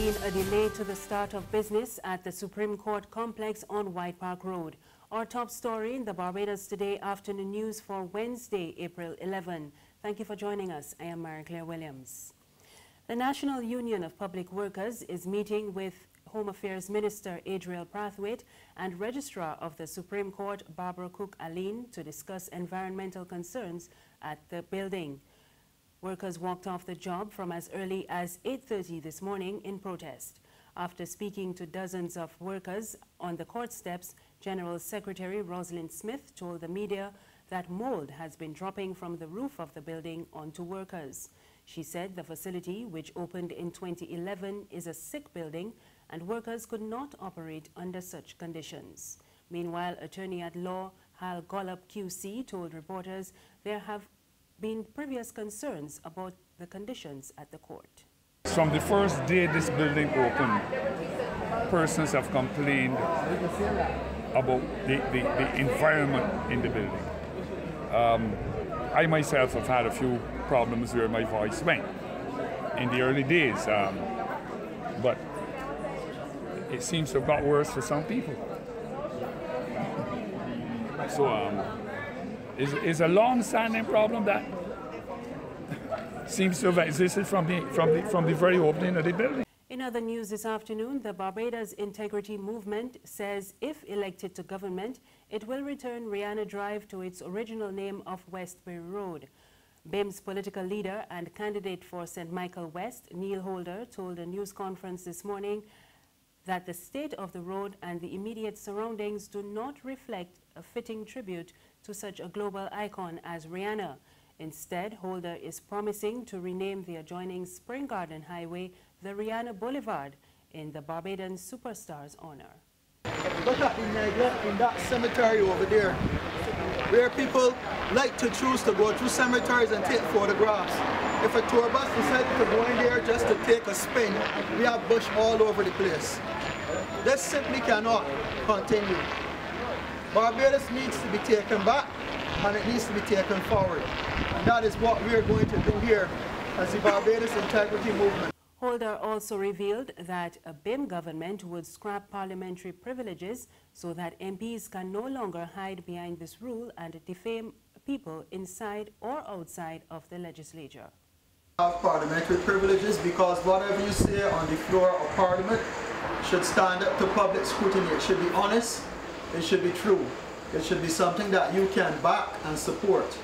been a delay to the start of business at the Supreme Court complex on White Park Road. Our top story in the Barbados Today afternoon news for Wednesday, April 11. Thank you for joining us. I am Mary Claire Williams. The National Union of Public Workers is meeting with Home Affairs Minister Adriel Brathwaite and Registrar of the Supreme Court Barbara Cook-Aline to discuss environmental concerns at the building. Workers walked off the job from as early as 8:30 this morning in protest. After speaking to dozens of workers on the court steps, General Secretary Rosalind Smith told the media that mold has been dropping from the roof of the building onto workers. She said the facility, which opened in 2011, is a sick building and workers could not operate under such conditions. Meanwhile, attorney-at-law Hal Gollop QC told reporters there have been previous concerns about the conditions at the court. From the first day this building opened, persons have complained about the environment in the building. I myself have had a few problems where my voice went in the early days, but it seems to have got worse for some people. So it's a long-standing problem that seems to have existed from the very opening of the building. In other news this afternoon, the Barbados Integrity Movement says if elected to government, it will return Rihanna Drive to its original name of Westbury Road. BIM's political leader and candidate for St. Michael West, Neil Holder, told a news conference this morning that the state of the road and the immediate surroundings do not reflect a fitting tribute to such a global icon as Rihanna. Instead, Holder is promising to rename the adjoining Spring Garden Highway the Rihanna Boulevard in the Barbados superstar's honor. Look at the neglect in that cemetery over there, where people like to choose to go through cemeteries and take photographs. If a tour bus decides to go in there just to take a spin, we have bush all over the place. This simply cannot continue. Barbados needs to be taken back, and it needs to be taken forward. And that is what we are going to do here as the Barbados Integrity Movement. Holder also revealed that a BIM government would scrap parliamentary privileges so that MPs can no longer hide behind this rule and defame people inside or outside of the legislature. Have parliamentary privileges because whatever you say on the floor of Parliament should stand up to public scrutiny. It should be honest, it should be true. It should be something that you can back and support.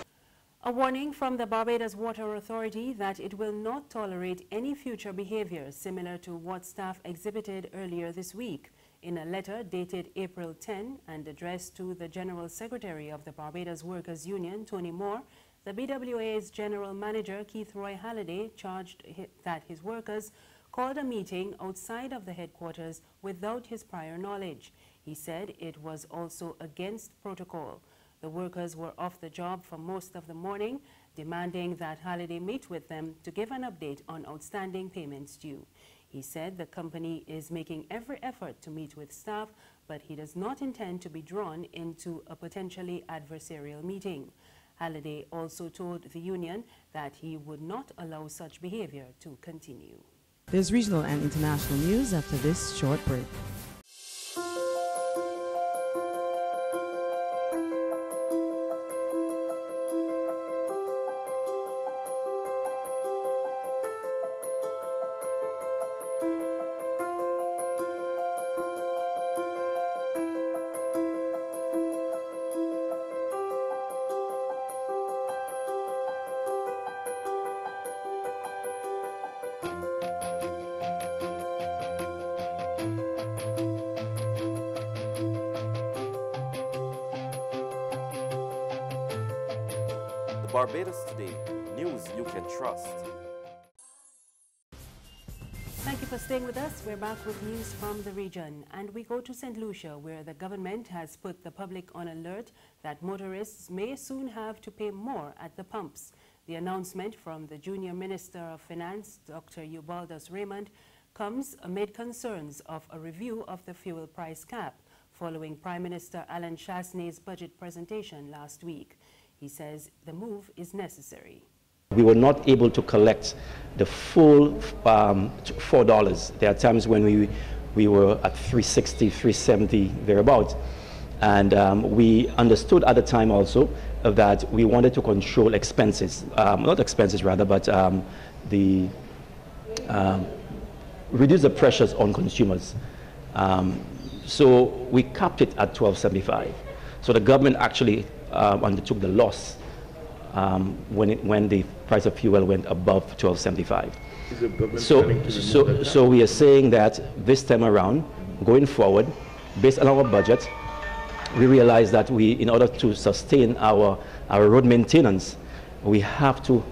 A warning from the Barbados Water Authority that it will not tolerate any future behavior similar to what staff exhibited earlier this week. In a letter dated April 10 and addressed to the General Secretary of the Barbados Workers Union, Tony Moore, the BWA's General Manager, Keith Roy Halliday, charged that his workers called a meeting outside of the headquarters without his prior knowledge. He said it was also against protocol. The workers were off the job for most of the morning, demanding that Halliday meet with them to give an update on outstanding payments due. He said the company is making every effort to meet with staff, but he does not intend to be drawn into a potentially adversarial meeting. Halliday also told the union that he would not allow such behavior to continue. There's regional and international news after this short break. Barbados Today, news you can trust. Thank you for staying with us. We're back with news from the region. And we go to St. Lucia, where the government has put the public on alert that motorists may soon have to pay more at the pumps. The announcement from the Junior Minister of Finance, Dr. Eubaldos Raymond, comes amid concerns of a review of the fuel price cap, following Prime Minister Alan Chastain's budget presentation last week. He says the move is necessary. We were not able to collect the full $4. There are times when we were at $3.60, $3.70, thereabouts. And we understood at the time also that we wanted to control expenses, not expenses rather, but reduce the pressures on consumers. So we capped it at $12.75. So the government actually undertook the loss when the price of fuel went above $12.75. Is the government So we are saying that this time around, going forward, based on our budget, we realize that in order to sustain our road maintenance, we have to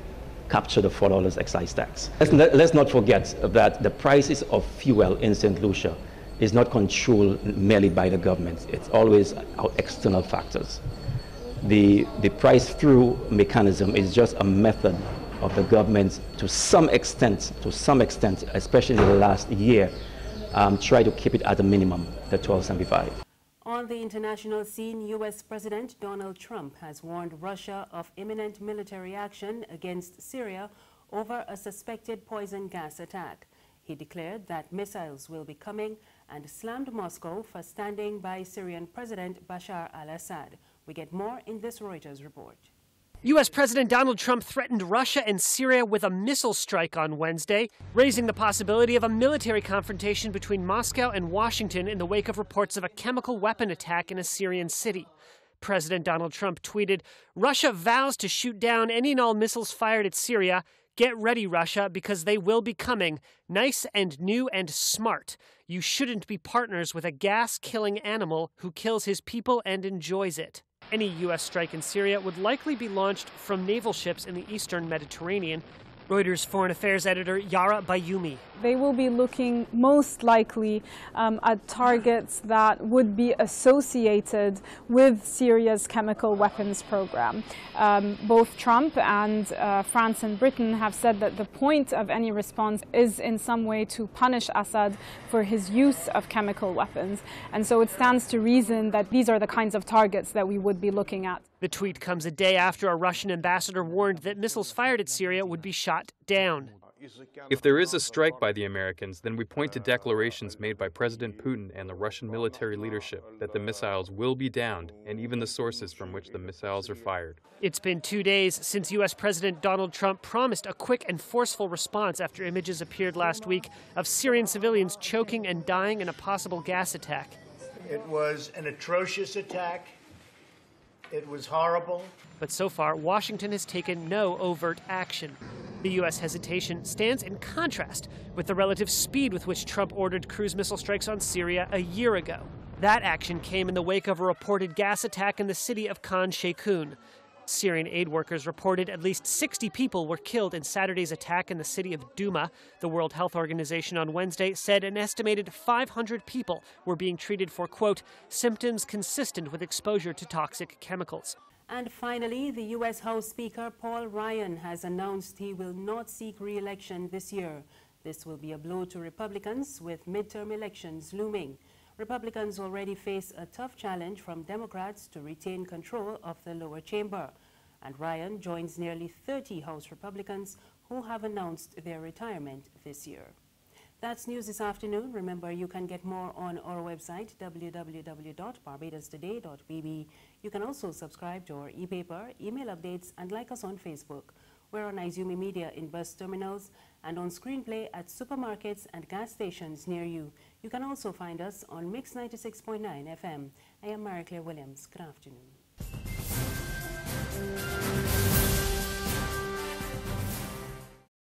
capture the $4 excise tax. Let's not forget that the prices of fuel in St. Lucia is not controlled merely by the government. It's always our external factors. The price through mechanism is just a method of the government to some extent, especially in the last year, try to keep it at a minimum, the $12.75. On the international scene, U.S. President Donald Trump has warned Russia of imminent military action against Syria over a suspected poison gas attack. He declared that missiles will be coming and slammed Moscow for standing by Syrian President Bashar al-Assad. We get more in this Reuters report. U.S. President Donald Trump threatened Russia and Syria with a missile strike on Wednesday, raising the possibility of a military confrontation between Moscow and Washington in the wake of reports of a chemical weapon attack in a Syrian city. President Donald Trump tweeted, "Russia vows to shoot down any and all missiles fired at Syria. Get ready, Russia, because they will be coming. Nice and new and smart. You shouldn't be partners with a gas-killing animal who kills his people and enjoys it." Any U.S. strike in Syria would likely be launched from naval ships in the eastern Mediterranean. Reuters Foreign Affairs editor Yara Bayoumi. They will be looking most likely at targets that would be associated with Syria's chemical weapons program. Both Trump and France and Britain have said that the point of any response is in some way to punish Assad for his use of chemical weapons. And so it stands to reason that these are the kinds of targets that we would be looking at. The tweet comes a day after a Russian ambassador warned that missiles fired at Syria would be shot down. If there is a strike by the Americans, then we point to declarations made by President Putin and the Russian military leadership that the missiles will be downed, and even the sources from which the missiles are fired. It's been 2 days since U.S. President Donald Trump promised a quick and forceful response after images appeared last week of Syrian civilians choking and dying in a possible gas attack. It was an atrocious attack. It was horrible. But so far, Washington has taken no overt action. The U.S. hesitation stands in contrast with the relative speed with which Trump ordered cruise missile strikes on Syria a year ago. That action came in the wake of a reported gas attack in the city of Khan Sheikhoun. Syrian aid workers reported at least 60 people were killed in Saturday's attack in the city of Douma. The World Health Organization on Wednesday said an estimated 500 people were being treated for, quote, symptoms consistent with exposure to toxic chemicals. And finally, the U.S. House Speaker Paul Ryan has announced he will not seek re-election this year. This will be a blow to Republicans with midterm elections looming. Republicans already face a tough challenge from Democrats to retain control of the lower chamber. And Ryan joins nearly 30 House Republicans who have announced their retirement this year. That's news this afternoon. Remember, you can get more on our website, www.barbadostoday.bb. You can also subscribe to our e-paper, email updates, and like us on Facebook. We're on Izumi Media in bus terminals and on Screenplay at supermarkets and gas stations near you. You can also find us on Mix 96.9 FM. I am Mary Claire Williams. Good afternoon.